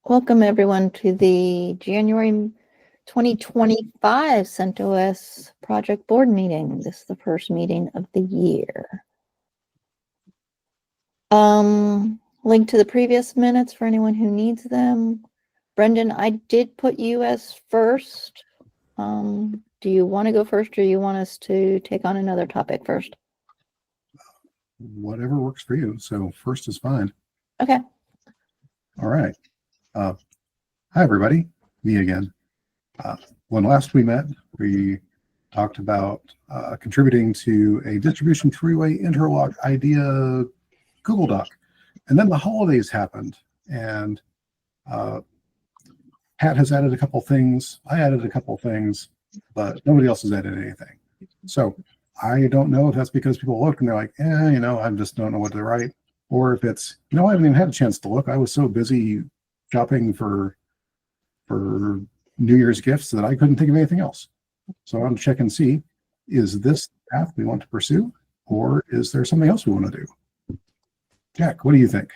Welcome everyone to the January 2025 CentOS project board meeting. This is the first meeting of the year. Link to the previous minutes for anyone who needs them. Brendan, I did put you as first. Do you want to go first, or do you want us to take on another topic first? Whatever works for you. So first is fine. Okay. All right. Hi, everybody. Me again. When last we met, we talked about contributing to a distribution three-way interlock idea Google Doc. And then the holidays happened, and Pat has added a couple things. I added a couple things, but nobody else has added anything. So I don't know if that's because people look and they're like, I just don't know what to write. Or if it's, I haven't even had a chance to look. I was so busy shopping for New Year's gifts that I couldn't think of anything else. So I want to check and see, is this the path we want to pursue, or is there something else we want to do? Jack, what do you think?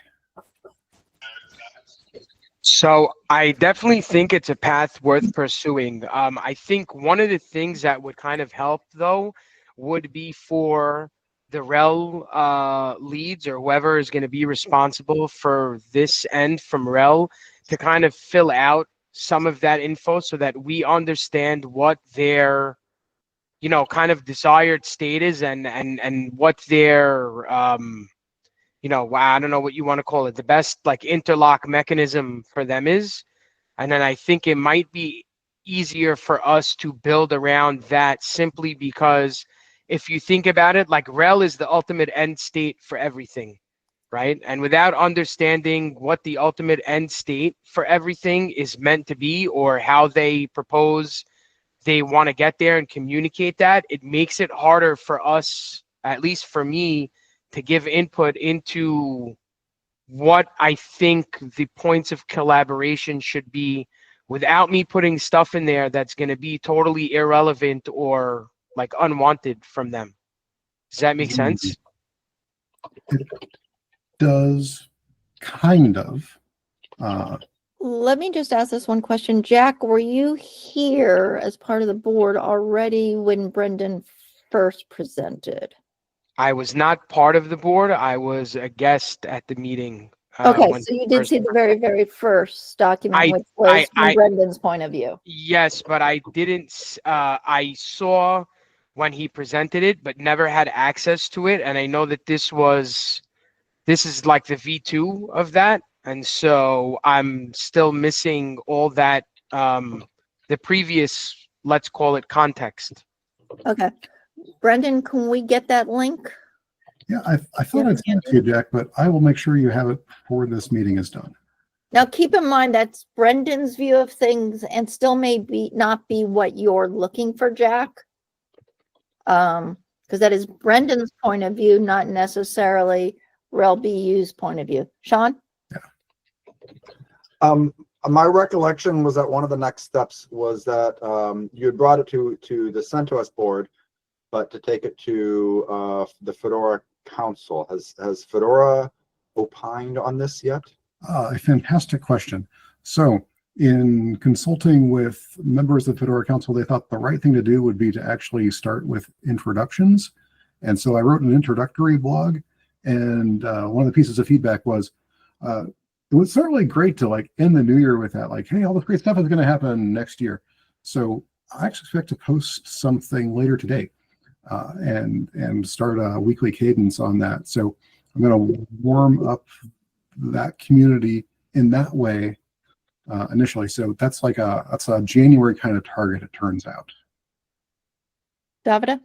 So I definitely think it's a path worth pursuing. I think one of the things that would kind of help, though, would be for the RHEL leads, or whoever is going to be responsible for this end from RHEL, to kind of fill out some of that info so that we understand what their, kind of desired state is, and what their, I don't know what you want to call it, the best like interlock mechanism for them is. And then I think it might be easier for us to build around that, simply because if you think about it, like RHEL is the ultimate end state for everything, right? And without understanding what the ultimate end state for everything is meant to be, or how they propose they want to get there and communicate that, it makes it harder for us, at least for me, to give input into what I think the points of collaboration should be, without me putting stuff in there that's going to be totally irrelevant or like unwanted from them. Does that make sense? It does, kind of. Let me just ask this one question. Jack, were you here as part of the board already when Brendan first presented? I was not part of the board. I was a guest at the meeting. Okay, so you did see the very, very first document, which was from Brendan's point of view. Yes, but I didn't. I saw when he presented it, but never had access to it. And I know that this is like the V2 of that. And so I'm still missing all that, the previous, let's call it, context. Okay. Brendan, can we get that link? Yeah, I thought I'd send it to you, Jack, but I will make sure you have it before this meeting is done. Now, keep in mind that's Brendan's view of things, and still may not be what you're looking for, Jack. Because that is Brendan's point of view, not necessarily RHEL BU's point of view. Sean? Yeah. My recollection was that one of the next steps was that you had brought it to the CentOS board, but to take it to the Fedora Council. Has Fedora opined on this yet? A fantastic question. So in consulting with members of the Fedora Council, they thought the right thing to do would be to actually start with introductions. And so I wrote an introductory blog, and one of the pieces of feedback was, it was certainly great to like end the new year with that, like, hey, all this great stuff is going to happen next year. So I actually expect to post something later today and start a weekly cadence on that. So I'm going to warm up that community in that way initially. So that's like that's a January kind of target, it turns out. Davida?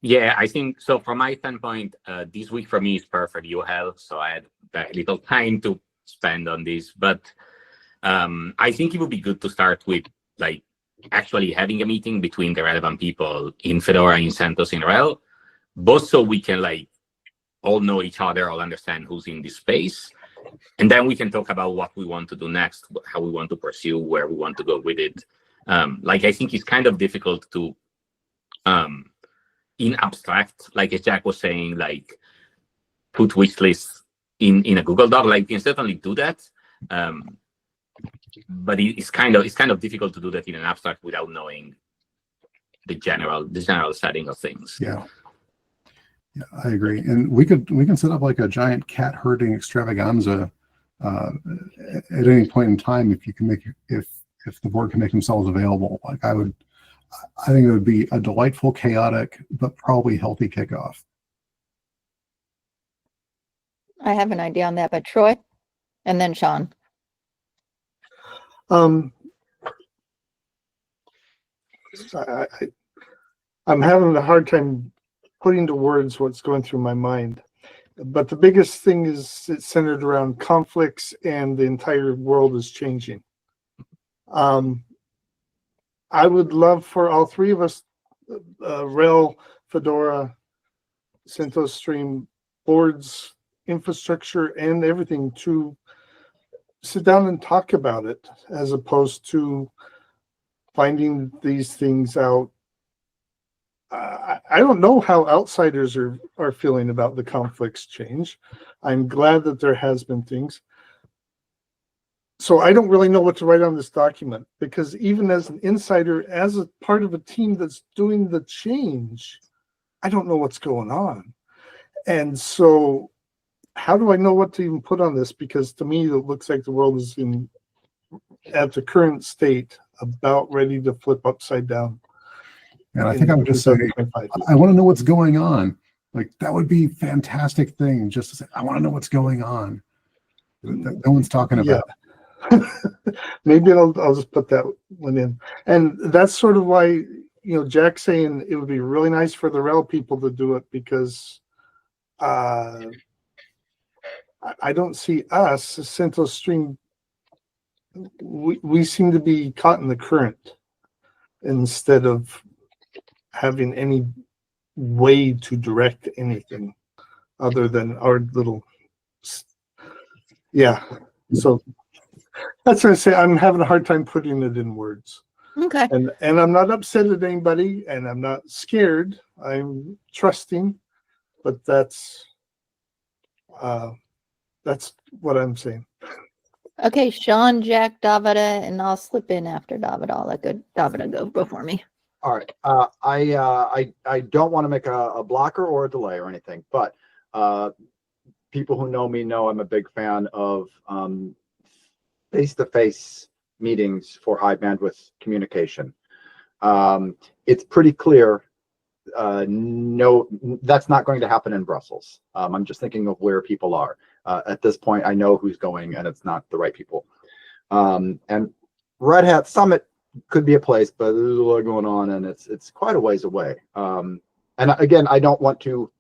Yeah, I think so. From my standpoint, this week for me is perfect. You have, so I had very little time to spend on this, but I think it would be good to start with like actually having a meeting between the relevant people in Fedora, in CentOS, in RHEL, both so we can like all know each other, all understand who's in this space, and then we can talk about what we want to do next, how we want to pursue, where we want to go with it. Like I think it's kind of difficult to in abstract, like as Jack was saying, like put wish lists in a Google Doc. Like you can certainly do that, But it's kind of difficult to do that in an abstract without knowing the general setting of things. Yeah, I agree. And we can set up like a giant cat herding extravaganza at any point in time if you can make if the board can make themselves available. Like I think it would be a delightful, chaotic, but probably healthy kickoff. I have an idea on that, but Troy and then Sean. I'm having a hard time putting to words what's going through my mind. But the biggest thing is it's centered around conflicts, and the entire world is changing. I would love for all three of us, RHEL, Fedora, CentOS Stream, boards, infrastructure, and everything, to sit down and talk about it, as opposed to finding these things out. I don't know how outsiders are feeling about the conflicts change. I'm glad that there has been things. So I don't really know what to write on this document, because even as an insider, as a part of a team that's doing the change, I don't know what's going on. And so how do I know what to even put on this? Because to me, it looks like the world is at the current state about ready to flip upside down. And I think I would just say, I want to know what's going on. Like, that would be a fantastic thing, just to say, I want to know what's going on. That no one's talking about. Yeah. Maybe I'll just put that one in. And that's sort of why, Jack's saying it would be really nice for the RHEL people to do it, because I don't see us, CentOS Stream, we seem to be caught in the current instead of having any way to direct anything other than our little, so that's what I say. I'm having a hard time putting it in words. Okay. And I'm not upset at anybody, and I'm not scared. I'm trusting, but that's what I'm saying. Okay, Sean, Jack, Davida, and I'll slip in after Davida. I'll let Davida go before me. All right. I don't want to make a blocker or a delay or anything, but people who know me know I'm a big fan of face-to-face meetings for high bandwidth communication. It's pretty clear. No, that's not going to happen in Brussels. I'm just thinking of where people are. At this point, I know who's going, and it's not the right people. And Red Hat Summit could be a place, but there's a lot going on, and it's quite a ways away. And again, I don't want to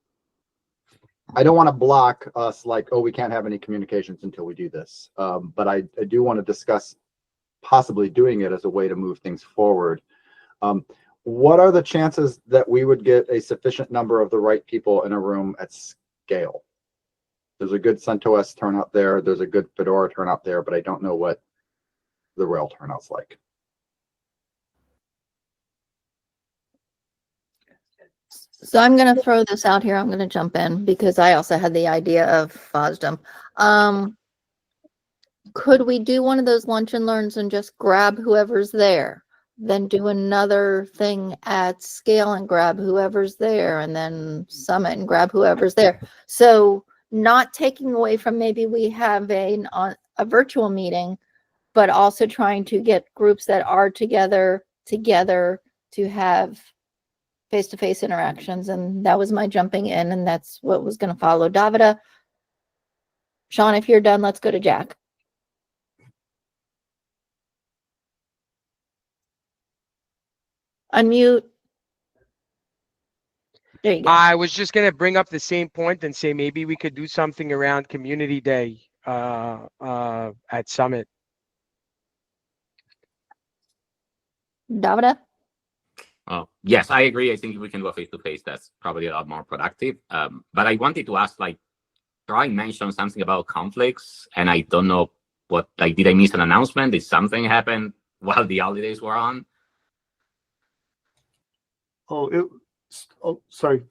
block us, like, oh, we can't have any communications until we do this. But I do want to discuss possibly doing it as a way to move things forward. What are the chances that we would get a sufficient number of the right people in a room at scale? There's a good CentOS turnout there. There's a good Fedora turnout there, but I don't know what the RHEL turnout's like. So I'm going to throw this out here. I'm going to jump in because I also had the idea of FOSDEM. Could we do one of those lunch and learns and just grab whoever's there? Then do another thing at scale and grab whoever's there, and then summit and grab whoever's there. So not taking away from maybe we have a virtual meeting, but also trying to get groups that are together to have face-to-face interactions. And that was my jumping in, and that's what was going to follow. Davida, Sean, if you're done, let's go to Jack. Unmute. There you go. I was just going to bring up the same point and say maybe we could do something around Community Day at Summit. Davida? Oh, yes, I agree. I think if we can do a face-to-face, that's probably a lot more productive. But I wanted to ask, like, Troy mentioned something about conflicts, and I don't know what, like, did I miss an announcement? Did something happen while the holidays were on? Sorry.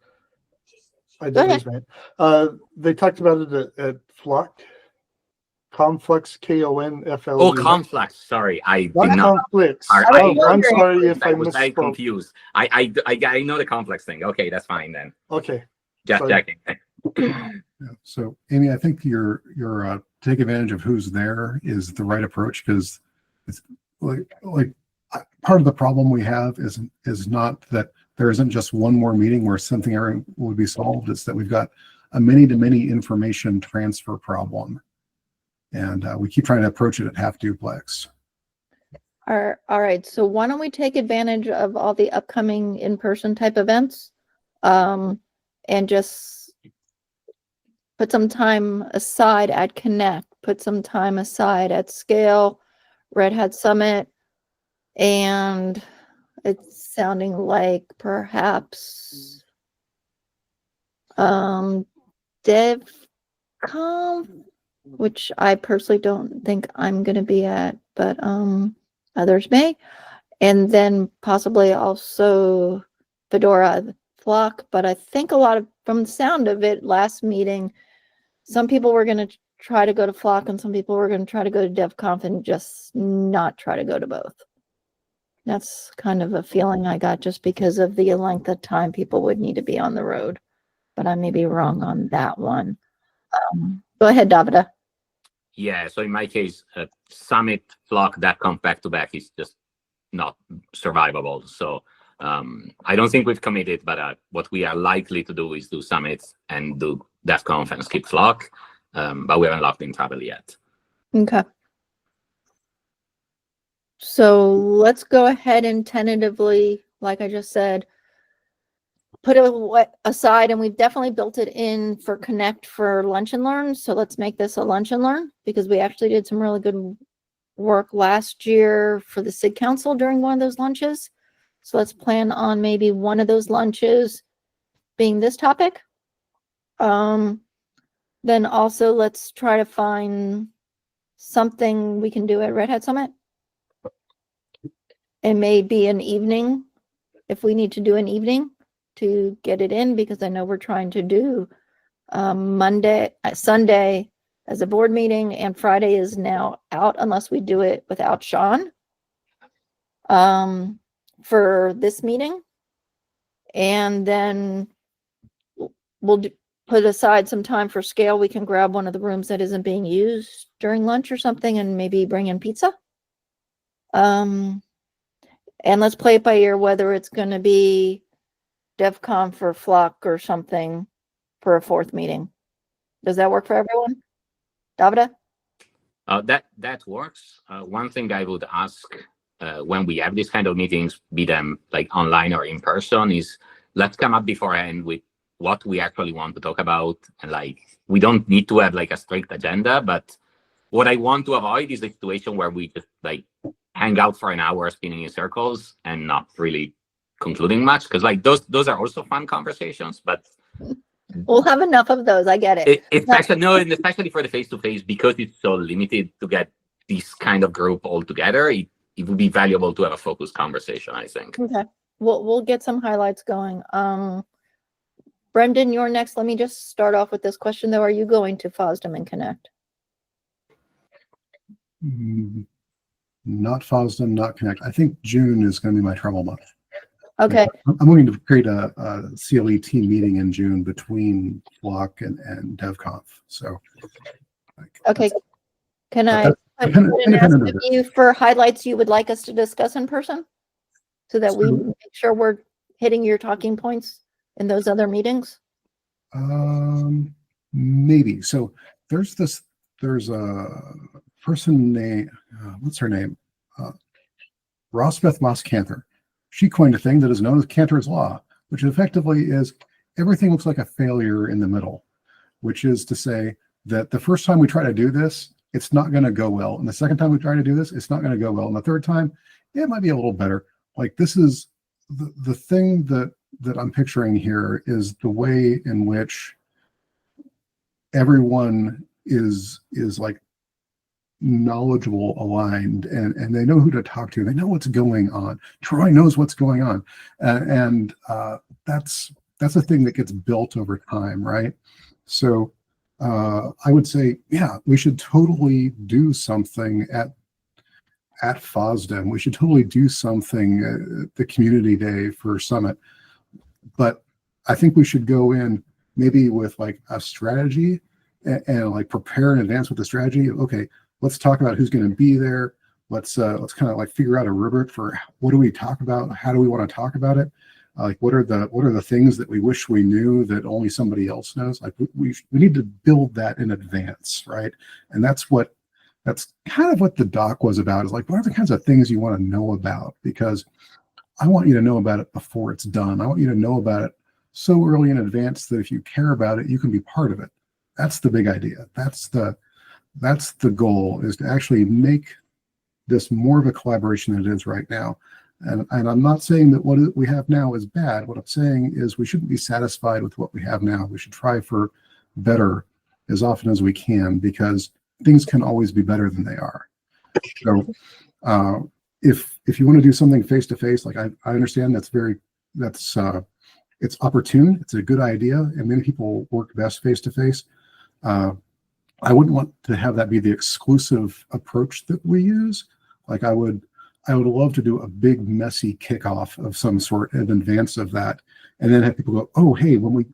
I did raise my hand. They talked about it at Flock Conflux, Konflux. Oh, conflicts. Sorry, I did Not not. conflicts. I- Oh, I- I'm sorry if I was very misspoke. confused. I know the complex thing. Okay, that's fine then. Okay. Just Sorry. checking. Yeah. So, Amy, I think your take advantage of who's there is the right approach, because it's like part of the problem we have is not that there isn't just one more meeting where something would be solved. It's that we've got a many-to-many information transfer problem, and we keep trying to approach it at half duplex. All right. So why don't we take advantage of all the upcoming in-person type events, and just put some time aside at Connect, put some time aside at Scale, Red Hat Summit, and it's sounding like perhaps DevConf, which I personally don't think I'm going to be at, but others may. And then possibly also Fedora Flock. But I think from the sound of it, last meeting, some people were going to try to go to Flock and some people were going to try to go to DevConf and just not try to go to both. That's kind of a feeling I got just because of the length of time people would need to be on the road. But I may be wrong on that one. Go ahead, Davida. Yeah, so in my case, Summit, Flock, that come back to back is just not survivable. So I don't think we've committed, but what we are likely to do is do Summit and do DevConf and skip Flock, but we haven't locked in travel yet. Okay. So let's go ahead and tentatively, like I just said, put it aside, and we've definitely built it in for Connect for Lunch and Learn. So let's make this a Lunch and Learn, because we actually did some really good work last year for the SIG Council during one of those lunches. So let's plan on maybe one of those lunches being this topic. Then also let's try to find something we can do at Red Hat Summit. It may be an evening, if we need to do an evening to get it in, because I know we're trying to do Sunday as a board meeting, and Friday is now out unless we do it without Sean for this meeting. And then we'll put aside some time for Scale. We can grab one of the rooms that isn't being used during lunch or something and maybe bring in pizza. And let's play it by ear whether it's going to be DevConf or Flock or something for a fourth meeting. Does that work for everyone? Davida? That works. One thing I would ask when we have these kind of meetings, be them like online or in person, is let's come up beforehand with what we actually want to talk about. And like, we don't need to have like a strict agenda, but what I want to avoid is a situation where we just like hang out for an hour spinning in circles and not really concluding much, because like those are also fun conversations, but We'll have enough of those. I get it. Especially for the face-to-face, because it's so limited to get this kind of group all together, it would be valuable to have a focused conversation, I think. Okay. We'll get some highlights going. Brendan, you're next. Let me just start off with this question though. Are you going to FOSDEM and Connect? Not FOSDEM, not Connect. I think June is going to be my trouble month. Okay. I'm going to create a CLE team meeting in June between Flock and DevConf. So, Okay. Can I that's put an independent ask of of you for highlights you would like us to discuss in person, so that we make sure we're hitting your talking points in those other meetings? Maybe. So there's a person named, what's her name? Rosbeth Moss-Cantor. She coined a thing that is known as Cantor's Law, which effectively is everything looks like a failure in the middle, which is to say that the first time we try to do this, it's not going to go well. And the second time we try to do this, it's not going to go well. And the third time, it might be a little better. Like, this is the thing that I'm picturing here is the way in which everyone is like knowledgeable, aligned, and they know who to talk to. They know what's going on. Troy knows what's going on, and that's a thing that gets built over time, right? So I would say, yeah, we should totally do something at FOSDEM. We should totally do something at the community day for Summit. But I think we should go in maybe with like a strategy and like prepare in advance with the strategy. Okay, let's talk about who's going to be there. Let's kind of like figure out a rubric for what do we talk about? How do we want to talk about it? Like what are the things that we wish we knew that only somebody else knows? Like we need to build that in advance, right? And that's kind of what the doc was about, is like, what are the kinds of things you want to know about? Because I want you to know about it before it's done. I want you to know about it so early in advance that if you care about it, you can be part of it. That's the big idea. That's the goal, is to actually make this more of a collaboration than it is right now. And I'm not saying that what we have now is bad. What I'm saying is we shouldn't be satisfied with what we have now. We should try for better as often as we can, because things can always be better than they are. So if you want to do something face to face, like I understand it's opportune. It's a good idea, and many people work best face to face. I wouldn't want to have that be the exclusive approach that we use. Like I would love to do a big messy kickoff of some sort in advance of that, and then have people go, oh, hey, when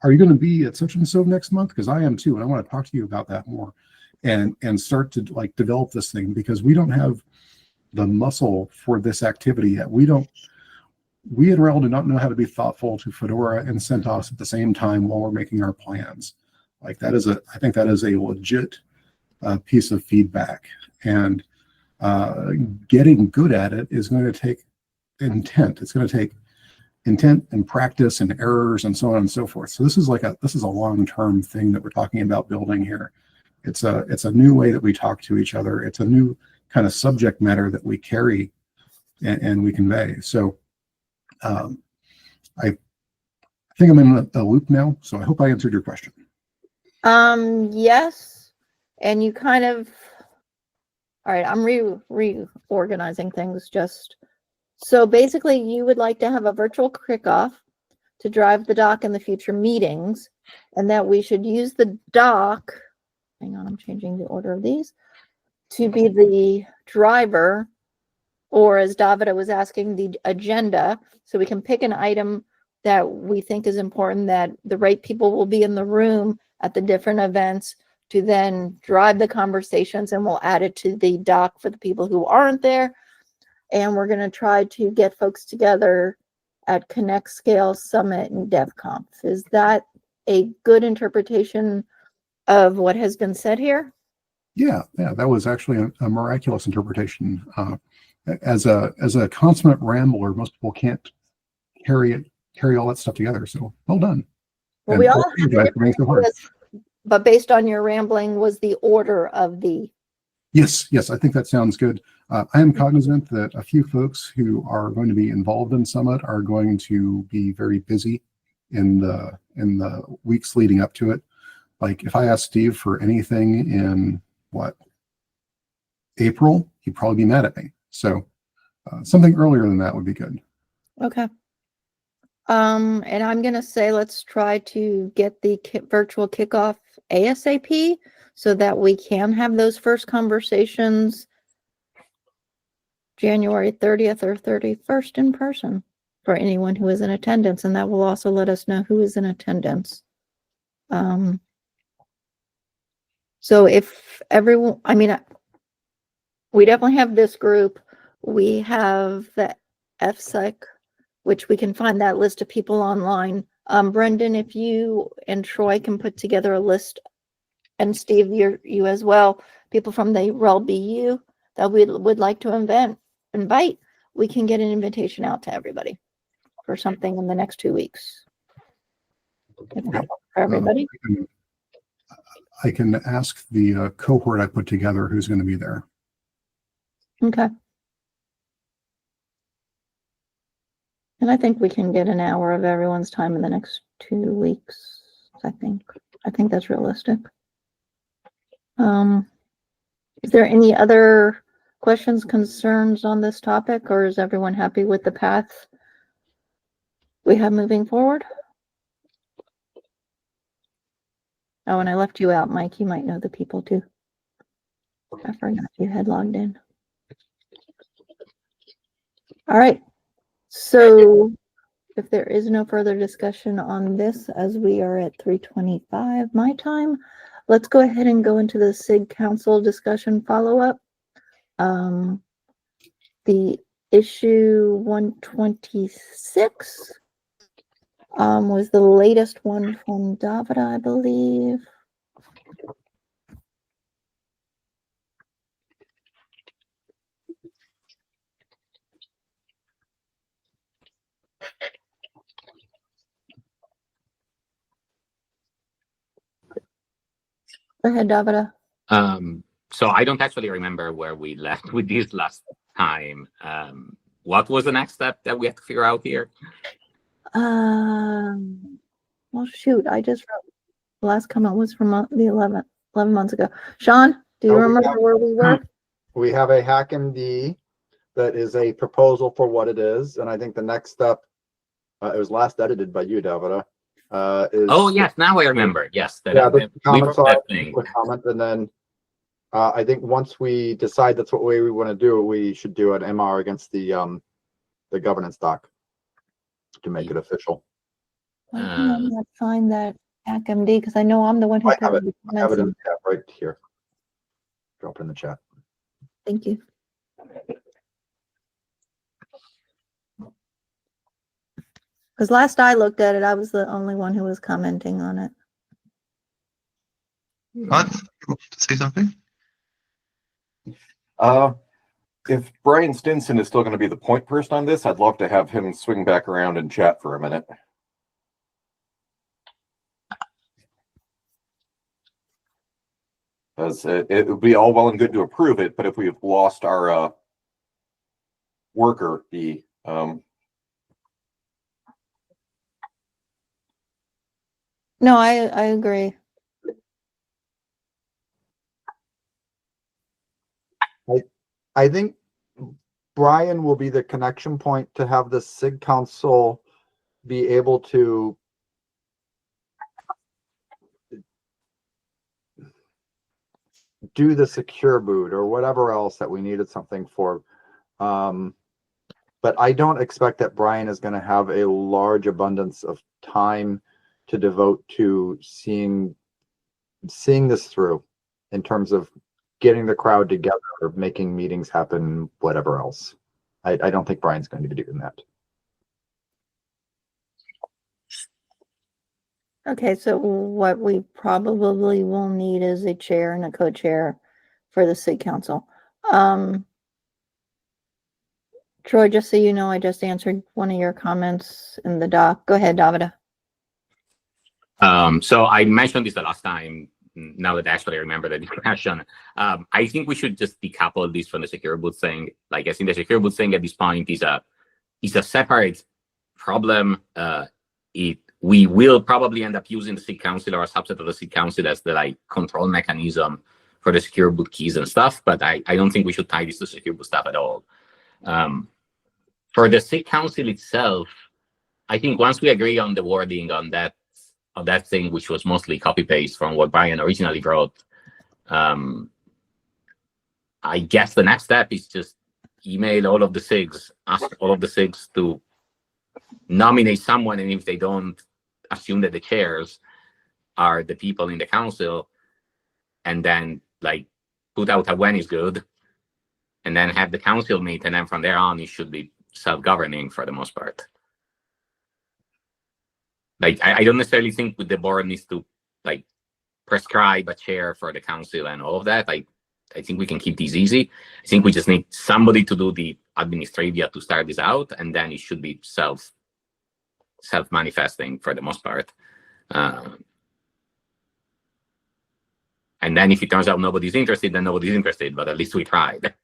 are you going to be at such and so next month? Because I am too, and I want to talk to you about that more, and start to like develop this thing, because we don't have the muscle for this activity yet. We at RHEL do not know how to be thoughtful to Fedora and CentOS at the same time while we're making our plans. Like I think that is a legit piece of feedback, and getting good at it is going to take intent. It's going to take intent and practice and errors and so on and so forth. So this is a long-term thing that we're talking about building here. It's a new way that we talk to each other. It's a new kind of subject matter that we carry and we convey. So I think I'm in a loop now. So I hope I answered your question. Yes. And you kind of, all right, I'm reorganizing things just. So basically you would like to have a virtual kickoff to drive the doc in the future meetings, and that we should use the doc, hang on, I'm changing the order of these, to be the driver, or as Davida was asking, the agenda, so we can pick an item that we think is important, that the right people will be in the room at the different events to then drive the conversations, and we'll add it to the doc for the people who aren't there. And we're going to try to get folks together at Connect, Scale, Summit, and DevConf. Is that a good interpretation of what has been said here? Yeah, that was actually a miraculous interpretation. As a consummate rambler, most people can't carry all that stuff together. So well done. Well, and we all have for being so hard. But based on your rambling, was the order of the... Yes, I think that sounds good. I am cognizant that a few folks who are going to be involved in Summit are going to be very busy in the weeks leading up to it. Like if I asked Steve for anything in April, he'd probably be mad at me. So something earlier than that would be good. Okay. And I'm going to say, let's try to get the virtual kickoff ASAP so that we can have those first conversations January 30th or 31st in person for anyone who is in attendance. And that will also let us know who is in attendance. So if everyone, I mean, we definitely have this group. We have the FSIC, which we can find that list of people online. Brendan, if you and Troy can put together a list, and Steve, you as well, people from the RHEL BU that we would like to invite, we can get an invitation out to everybody for something in the next 2 weeks. For everybody. I can ask the cohort I put together who's going to be there. Okay. And I think we can get an hour of everyone's time in the next 2 weeks. I think that's realistic. Is there any other questions, concerns on this topic, or is everyone happy with the path we have moving forward? Oh, and I left you out, Mike. You might know the people too. I forgot you had logged in. All right. So if there is no further discussion on this, as we are at 3:25 my time, let's go ahead and go into the SIG Council discussion follow-up. The issue 126 was the latest one from Davida, I believe. Go ahead, Davida. So I don't actually remember where we left with this last time. What was the next step that we have to figure out here? Well, shoot, I just wrote the last comment was from the 11 months ago. Sean, do you remember where we were? We have a HackMD that is a proposal for what it is, and I think the next step, it was last edited by you, Davida. Is oh yes, now I remember. Yes, the comments are thing. comment, and then I think once we decide that's what way we want to do, we should do an MR against the governance doc to make it official. Why can I not find that HackMD? Because I know I'm the one who I have put it. the I have comments it in in. the chat right here. Drop it in the chat. Thank you. Because last I looked at it, I was the only one who was commenting on it. What? You want to say something? If Brian Stinson is still going to be the point person on this, I'd love to have him swing back around and chat for a minute. Because it would be all well and good to approve it, but if we've lost our worker, No, I agree. I think Brian will be the connection point to have the SIG Council be able to do the secure boot or whatever else that we needed something for. But I don't expect that Brian is going to have a large abundance of time to devote to seeing this through in terms of getting the crowd together, making meetings happen, whatever else. I don't think Brian's going to be doing that. Okay, so what we probably will need is a chair and a co-chair for the SIG Council. Troy, just so you know, I just answered one of your comments in the doc. Go ahead, Davida. So I mentioned this the last time. Now that I actually remember the discussion, I think we should just decouple this from the secure boot thing. Like I think the secure boot thing at this point is a separate problem. We will probably end up using the SIG Council or a subset of the SIG Council as the control mechanism for the secure boot keys and stuff. But I don't think we should tie this to secure boot stuff at all. For the SIG Council itself, I think once we agree on the wording on that thing, which was mostly copy paste from what Brian originally wrote, I guess the next step is just email all of the SIGs, ask all of the SIGs to nominate someone, and if they don't, assume that the chairs are the people in the council, and then put out a when is good, and then have the council meet, and then from there on it should be self-governing for the most part. I don't necessarily think the board needs to prescribe a chair for the council and all of that. I think we can keep these easy. I think we just need somebody to do the administratia to start this out, and then it should be self-manifesting for the most part. And then if it turns out nobody's interested, then nobody's interested, but at least we tried.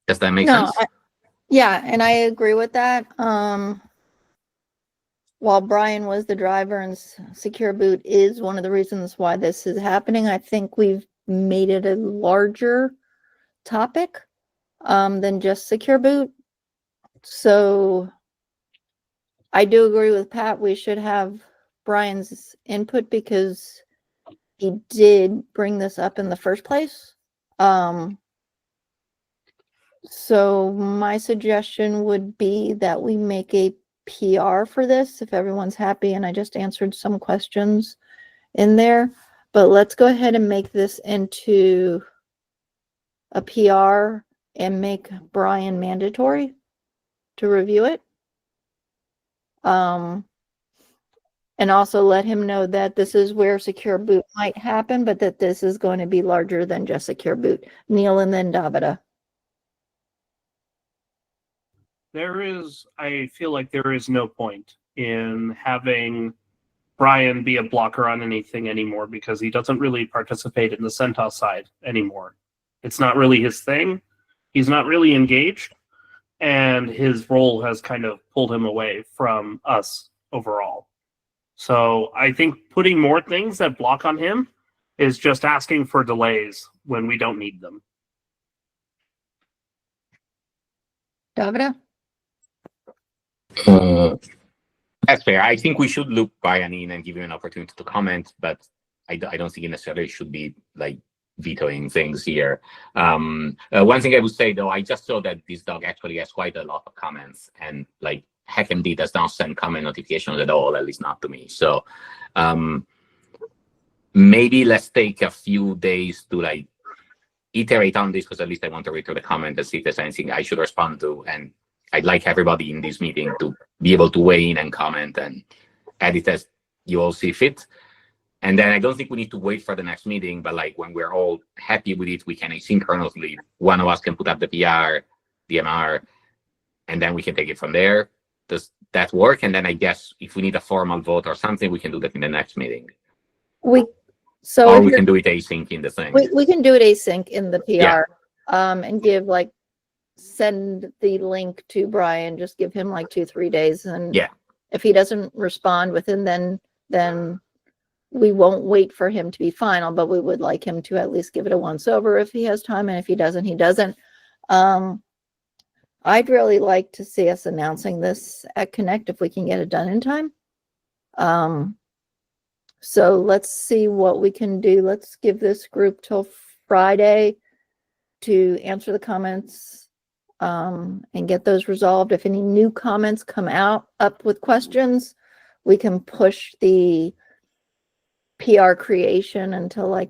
Does that make sense? Yeah, and I agree with that. While Brian was the driver and secure boot is one of the reasons why this is happening, I think we've made it a larger topic than just secure boot. So I do agree with Pat. We should have Brian's input because he did bring this up in the first place. So my suggestion would be that we make a PR for this if everyone's happy, and I just answered some questions in there, but let's go ahead and make this into a PR and make Brian mandatory to review it. And also let him know that this is where secure boot might happen, but that this is going to be larger than just secure boot. Neil and then Davida. I feel like there is no point in having Brian be a blocker on anything anymore because he doesn't really participate in the CentOS side anymore. It's not really his thing. He's not really engaged, and his role has kind of pulled him away from us overall. So I think putting more things that block on him is just asking for delays when we don't need them. Davida? That's fair. I think we should loop Brian in and give him an opportunity to comment, but I don't think he necessarily should be like vetoing things here. One thing I would say though, I just saw that this dog actually has quite a lot of comments, and like HackMD does not send comment notifications at all, at least not to me. So maybe let's take a few days to like iterate on this, because at least I want to read through the comment and see if there's anything I should respond to. And I'd like everybody in this meeting to be able to weigh in and comment and edit as you all see fit. And then I don't think we need to wait for the next meeting, but like when we're all happy with it, we can asynchronously, one of us can put up the PR, the MR, and then we can take it from there. Does that work? And then I guess if we need a formal vote or something, we can do that in the next meeting. Or we can do it async in the thing. We can do it async in the PR, Yeah. And give like, send the link to Brian, just give him like 2-3 days. And Yeah. if he doesn't respond within then we won't wait for him to be final, but we would like him to at least give it a once over if he has time. And if he doesn't, he doesn't. I'd really like to see us announcing this at Connect if we can get it done in time. So let's see what we can do. Let's give this group till Friday to answer the comments and get those resolved. If any new comments come up with questions, we can push the PR creation until like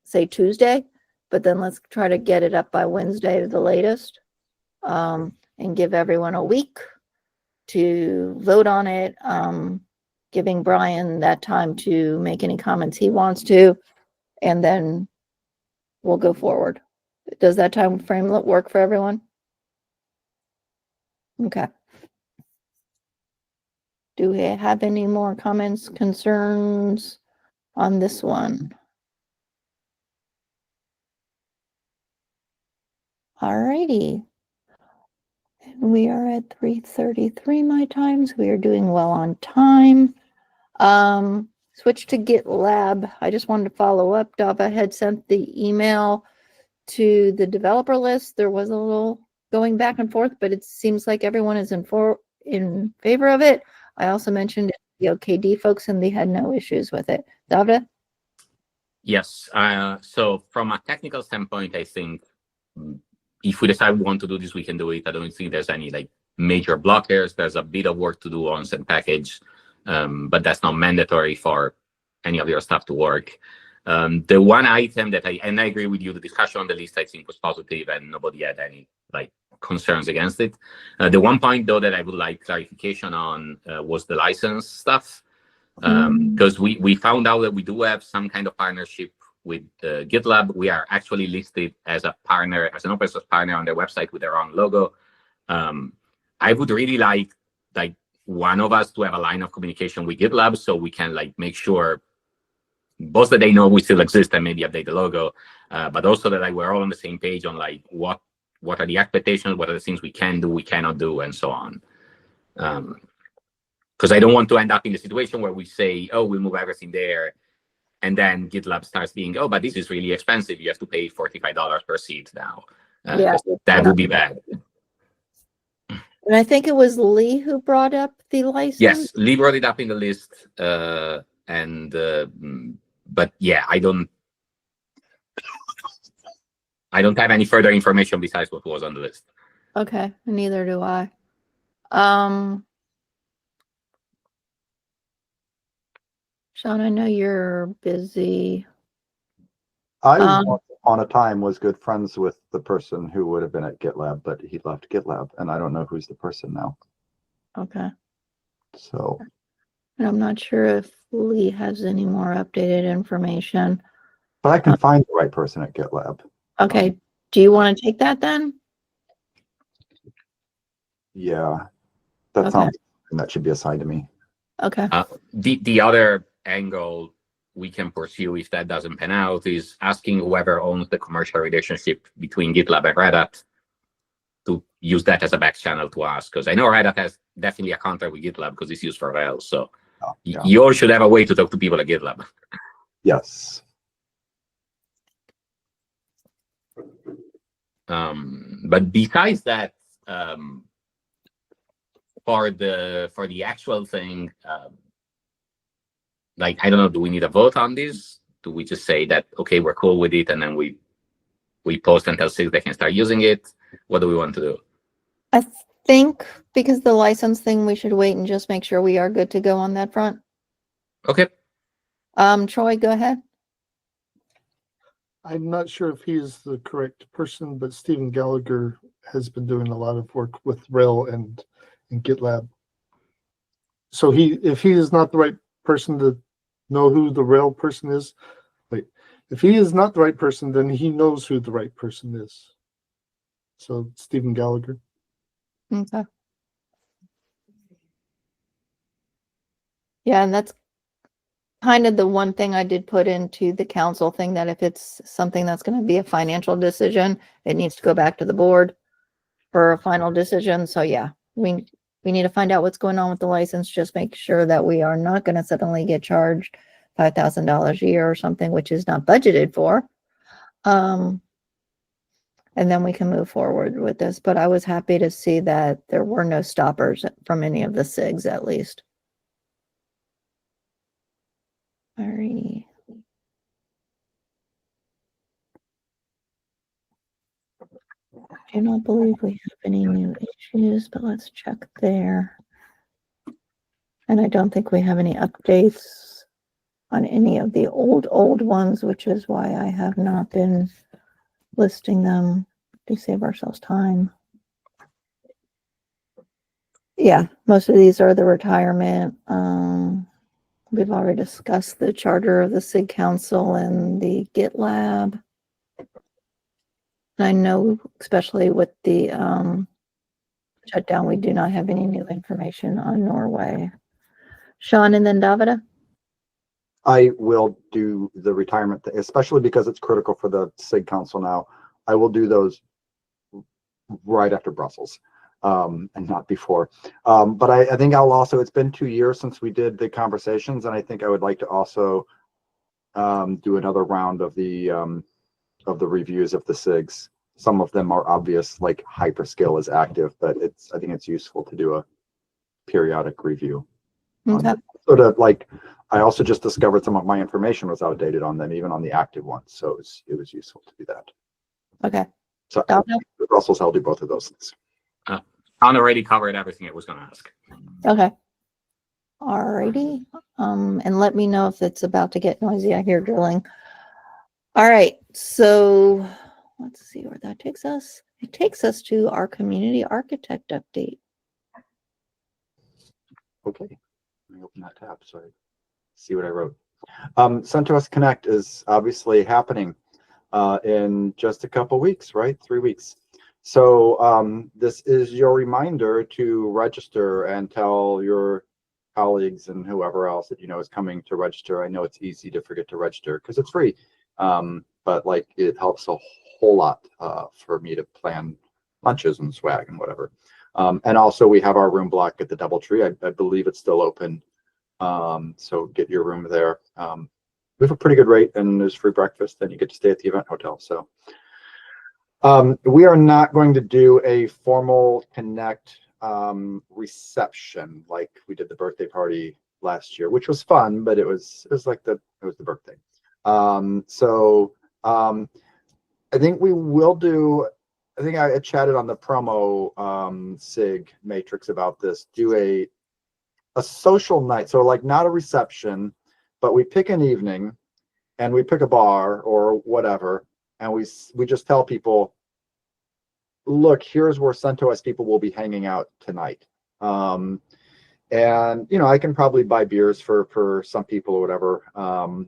say Tuesday, but then let's try to get it up by Wednesday at the latest, and give everyone a week to vote on it, giving Brian that time to make any comments he wants to, and then we'll go forward. Does that time frame work for everyone? Okay. Do we have any more comments, concerns on this one? All righty. We are at 3:33 my times. We are doing well on time. Switch to GitLab. I just wanted to follow up. Dava had sent the email to the developer list. There was a little going back and forth, but it seems like everyone is in favor of it. I also mentioned the OKD folks, and they had no issues with it. Dava? Yes. So from a technical standpoint, I think if we decide we want to do this, we can do it. I don't think there's any like major blockers. There's a bit of work to do on send package, but that's not mandatory for any of your stuff to work. The one item that I agree with you, the discussion on the list I think was positive and nobody had any like concerns against it. The one point though that I would like clarification on was the license stuff, because we found out that we do have some kind of partnership with GitLab. We are actually listed as a partner, as an open source partner on their website with their own logo. I would really like one of us to have a line of communication with GitLab so we can like make sure both that they know we still exist and maybe update the logo, but also that like we're all on the same page on like what are the expectations, what are the things we can do, we cannot do, and so on. Because I don't want to end up in the situation where we say, oh, we'll move everything there, and then GitLab starts being, oh, but this is really expensive. You have to pay $45 per seat now. Yeah. That would be bad. And I think it was Lee who brought up the license. Yes, Lee brought it up in the list, but yeah, I don't have any further information besides what was on the list. Okay, neither do I. Sean, I know you're busy. I once upon a time was good friends with the person who would have been at GitLab, but he left GitLab, and I don't know who's the person now. Okay. So And I'm not sure if Lee has any more updated information. but I can find the right person at GitLab. Okay. Do you want to take that then? Yeah, that Okay. sounds that should be assigned to me. Okay. The other angle we can pursue if that doesn't pan out is asking whoever owns the commercial relationship between GitLab and Red Hat to use that as a back channel to us, because I know Red Hat has definitely a contract with GitLab because it's used for RHEL. So you all should have a way to talk to people at GitLab. Yes. But besides that, for the actual thing, like, I don't know, do we need a vote on this? Do we just say that, okay, we're cool with it, and then we post and tell SIG they can start using it? What do we want to do? I think because the license thing, we should wait and just make sure we are good to go on that front. Okay. Troy, go ahead. I'm not sure if he's the correct person, but Stephen Gallagher has been doing a lot of work with RHEL and GitLab. So if he is not the right person to know who the RHEL person is, if he is not the right person, then he knows who the right person is. So Stephen Gallagher. Okay. Yeah, and that's kind of the one thing I did put into the council thing, that if it's something that's going to be a financial decision, it needs to go back to the board for a final decision. So yeah, we need to find out what's going on with the license. Just make sure that we are not going to suddenly get charged $5,000 a year or something, which is not budgeted for. And then we can move forward with this. But I was happy to see that there were no stoppers from any of the SIGs, at least. Alrighty. I do not believe we have any new issues, but let's check there. And I don't think we have any updates on any of the old ones, which is why I have not been listing them to save ourselves time. Yeah, most of these are the retirement. We've already discussed the charter of the SIG Council and the GitLab. I know, especially with the shutdown, we do not have any new information on Norway. Sean and then Davida? I will do the retirement thing, especially because it's critical for the SIG Council now. I will do those right after Brussels, and not before. But I think I'll also, it's been 2 years since we did the conversations, and I think I would like to also do another round of the reviews of the SIGs. Some of them are obvious, like Hyperscale is active, but I think it's useful to do a periodic review. Okay. Sort of like, I also just discovered some of my information was outdated on them, even on the active ones. So it was useful to do that. Okay. So Brussels, I'll do both of those things. Sean already covered everything I was going to ask. Okay. Alrighty. And let me know if it's about to get noisy. I hear drilling. All right. So let's see where that takes us. It takes us to our community architect update. Okay. Let me open that tab so I see what I wrote. CentOS Connect is obviously happening in just a couple weeks, right? 3 weeks. So this is your reminder to register and tell your colleagues and whoever else that you know is coming to register. I know it's easy to forget to register because it's free, but like it helps a whole lot for me to plan lunches and swag and whatever. And also we have our room block at the DoubleTree. I believe it's still open. So get your room there. We have a pretty good rate and there's free breakfast and you get to stay at the event hotel. So we are not going to do a formal Connect reception, like we did the birthday party last year, which was fun, but it was like the birthday. I think we will do. I think I chatted on the promo SIG matrix about this. Do a social night, so like not a reception, but we pick an evening, and we pick a bar or whatever, and we just tell people, look, here's where CentOS people will be hanging out tonight. And you know, I can probably buy beers for some people or whatever.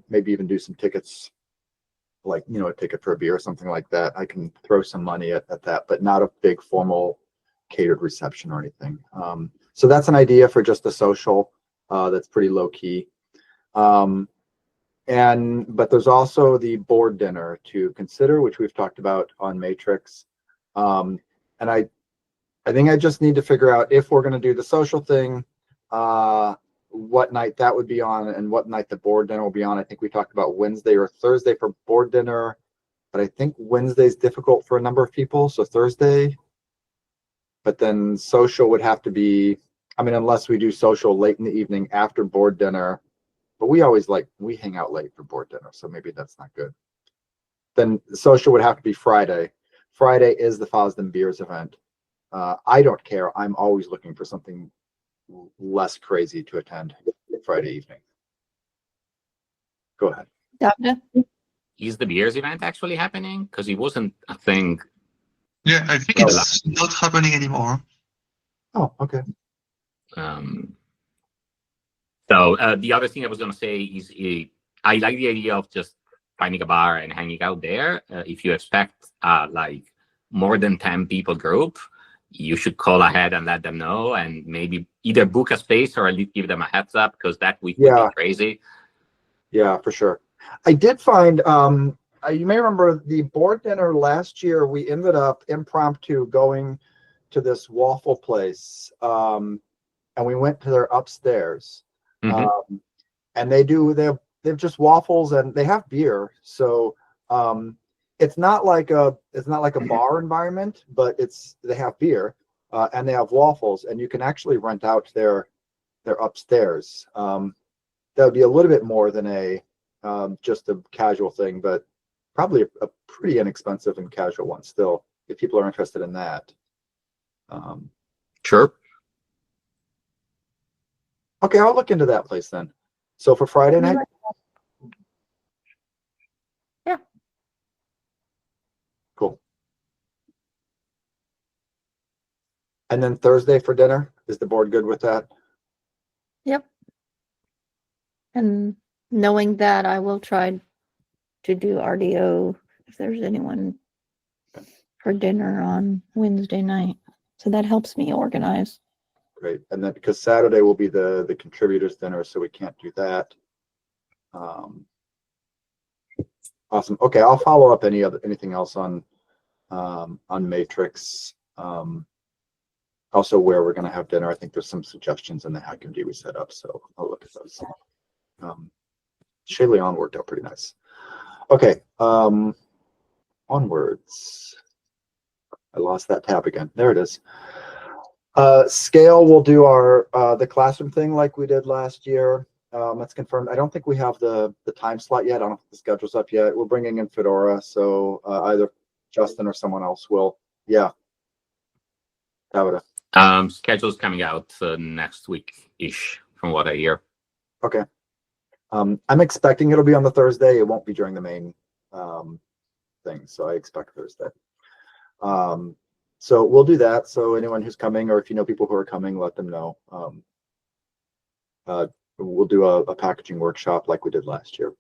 Maybe even do some tickets, like, you know, a ticket for a beer or something like that. I can throw some money at that, but not a big formal catered reception or anything. So that's an idea for just a social that's pretty low key. But there's also the board dinner to consider, which we've talked about on Matrix. And I think I just need to figure out if we're going to do the social thing, what night that would be on and what night the board dinner will be on. I think we talked about Wednesday or Thursday for board dinner, but I think Wednesday's difficult for a number of people, so Thursday. But then social would have to be, I mean, unless we do social late in the evening after board dinner, but we hang out late for board dinner, so maybe that's not good. Then social would have to be Friday. Friday is the FOSDEM Beers event. I don't care. I'm always looking for something less crazy to attend Friday evening. Go ahead. Doctor? Is the beers event actually happening? Because it wasn't a thing. Yeah, I think it's not happening anymore. Oh, okay. So the other thing I was going to say is I like the idea of just finding a bar and hanging out there. If you expect like more than 10 people group, you should call ahead and let them know, and maybe either book a space or at least give them a heads up, because that week would be crazy. Yeah, for sure. I did find, you may remember the board dinner last year, we ended up impromptu going to this waffle place, and we went to their upstairs. Mm-hmm. And they have just waffles, and they have beer. So it's not like a bar environment, but they have beer, and they have waffles, and you can actually rent out their upstairs. That would be a little bit more than just a casual thing, but probably a pretty inexpensive and casual one still, if people are interested in that. Sure. Okay, I'll look into that place then. So for Friday night? Yeah. Cool. And then Thursday for dinner, is the board good with that? Yep. And knowing that, I will try to do RDO if there's anyone for dinner on Wednesday night. So that helps me organize. Great. And then because Saturday will be the contributors dinner, so we can't do that. Awesome. Okay, I'll follow up anything else on Matrix. Also where we're going to have dinner. I think there's some suggestions in the HackMD we set up, so I'll look at those. Shay Leon worked out pretty nice. Okay, onwards. I lost that tab again. There it is. Scale will do the classroom thing like we did last year. That's confirmed. I don't think we have the time slot yet. I don't think the schedule's up yet. We're bringing in Fedora, so either Justin or someone else will. Yeah. Tabata. Schedule's coming out next week-ish, from what I hear. Okay. I'm expecting it'll be on the Thursday. It won't be during the main thing, so I expect Thursday. So we'll do that. So anyone who's coming, or if you know people who are coming, let them know. We'll do a packaging workshop like we did last year.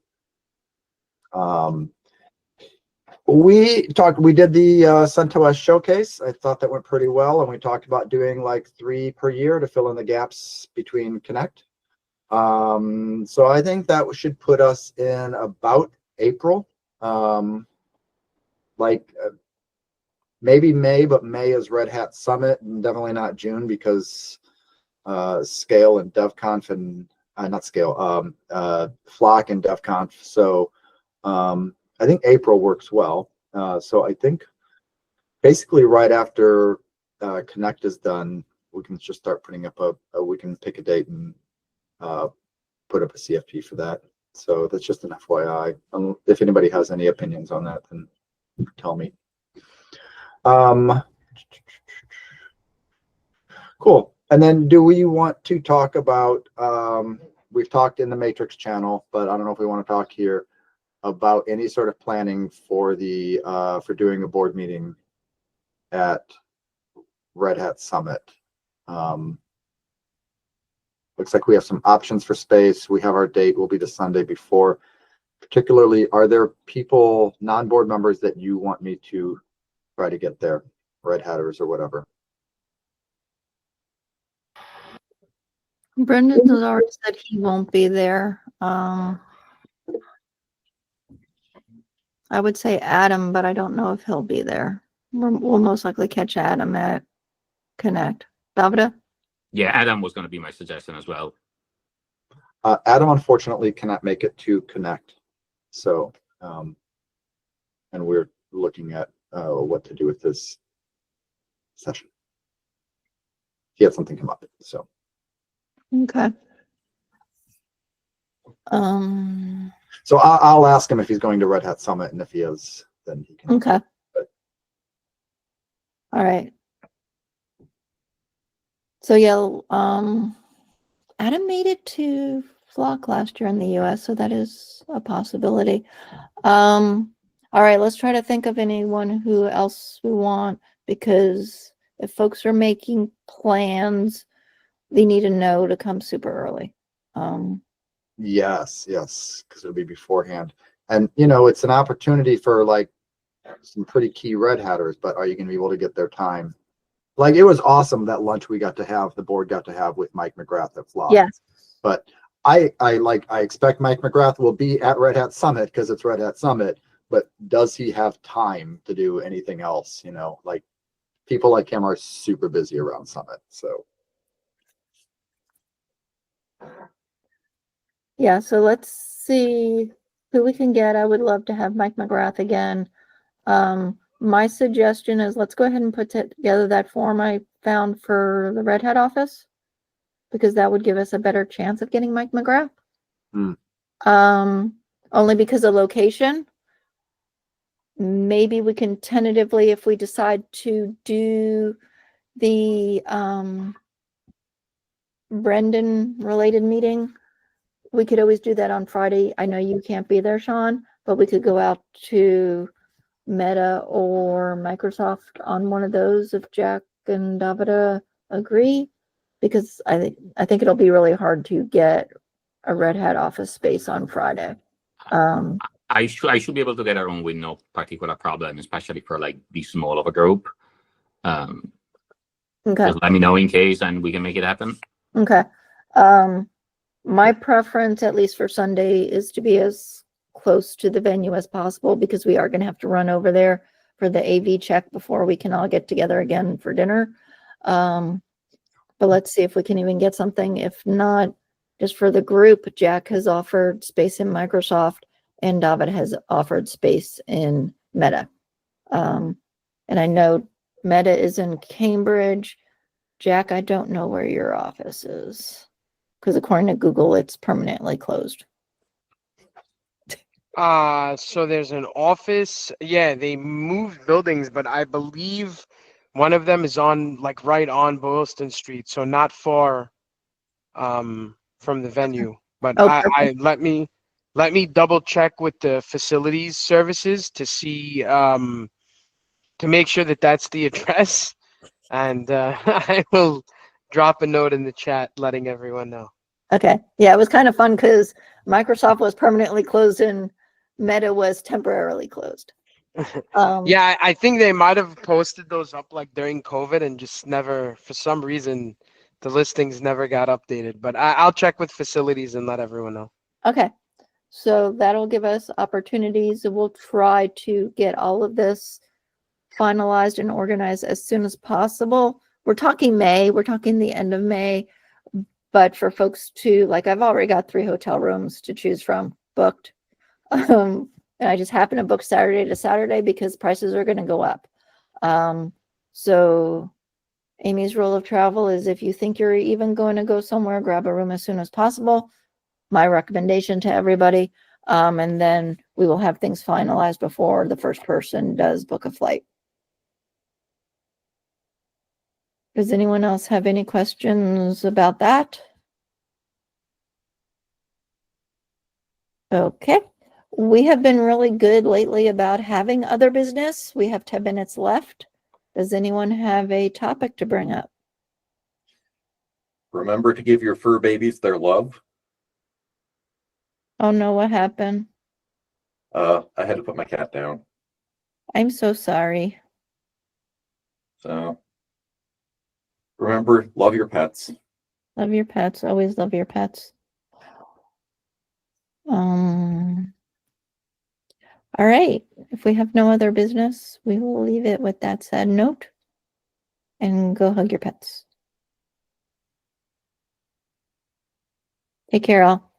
We did the CentOS showcase. I thought that went pretty well, and we talked about doing like 3 per year to fill in the gaps between Connect. So I think that should put us in about April. Maybe May, but May is Red Hat Summit, and definitely not June because Scale and DevConf and not Scale, Flock and DevConf. So I think April works well. So I think basically right after Connect is done, we can just start putting up we can pick a date and put up a CFP for that. So that's just an FYI. If anybody has any opinions on that, then tell me. Cool. And then do we want to talk about, we've talked in the Matrix channel, but I don't know if we want to talk here about any sort of planning for the for doing a board meeting at Red Hat Summit. Looks like we have some options for space. We have our date will be the Sunday before. Particularly, are there people, non-board members, that you want me to try to get there, Red Hatters or whatever? Brendan has already said he won't be there. I would say Adam, but I don't know if he'll be there. We'll most likely catch Adam at Connect. Davida? Yeah, Adam was going to be my suggestion as well. Adam unfortunately cannot make it to Connect, so and we're looking at what to do with this session. He had something come up, so. Okay. So I'll ask him if he's going to Red Hat Summit, and if he is, then he can. Okay. All right. So yeah, Adam made it to Flock last year in the US, so that is a possibility. All right, let's try to think of anyone who else we want, because if folks are making plans, they need to know to come super early. Yes, because it'll be beforehand. And, you know, it's an opportunity for like some pretty key Red Hatters, but are you going to be able to get their time? Like, it was awesome that lunch we got to have, the board got to have with Mike McGrath at Flock. Yes. But I expect Mike McGrath will be at Red Hat Summit because it's Red Hat Summit, but does he have time to do anything else? You know, like, people like him are super busy around Summit, so. Yeah, so let's see who we can get. I would love to have Mike McGrath again. My suggestion is let's go ahead and put together that form I found for the Red Hat office, because that would give us a better chance of getting Mike McGrath. Only because of location. Maybe we can tentatively, if we decide to do the Brendan related meeting, we could always do that on Friday. I know you can't be there, Sean, but we could go out to Meta or Microsoft on one of those if Jack and Davida agree, because I think it'll be really hard to get a Red Hat office space on Friday. I should be able to get around with no particular problem, especially for like this small of a group. Okay. Just let me know in case, and we can make it happen. Okay. My preference, at least for Sunday, is to be as close to the venue as possible, because we are going to have to run over there for the AV check before we can all get together again for dinner. But let's see if we can even get something. If not, just for the group, Jack has offered space in Microsoft and David has offered space in Meta. And I know Meta is in Cambridge. Jack, I don't know where your office is, because according to Google, it's permanently closed. So there's an office. Yeah, they moved buildings, but I believe one of them is on like right on Boylston Street, so not far from the venue. But Oh, let me double check with the facilities services to see to make sure that that's the address, and I will drop a note in the chat letting everyone know. okay. Yeah, it was kind of fun because Microsoft was permanently closed and Meta was temporarily closed. Yeah, I think they might have posted those up like during COVID and just never, for some reason, the listings never got updated. But I'll check with facilities and let everyone know. Okay. So that'll give us opportunities. We'll try to get all of this finalized and organized as soon as possible. We're talking May. We're talking the end of May. But for folks to, like, I've already got 3 hotel rooms to choose from booked. And I just happen to book Saturday to Saturday because prices are going to go up. So Amy's rule of travel is if you think you're even going to go somewhere, grab a room as soon as possible. My recommendation to everybody. And then we will have things finalized before the first person does book a flight. Does anyone else have any questions about that? Okay. We have been really good lately about having other business. We have 10 minutes left. Does anyone have a topic to bring up? Remember to give your fur babies their love. Oh no, what happened? I had to put my cat down. I'm so sorry. So remember, love your pets. Love your pets. Always love your pets. All right. If we have no other business, we will leave it with that sad note and go hug your pets. Take care, all.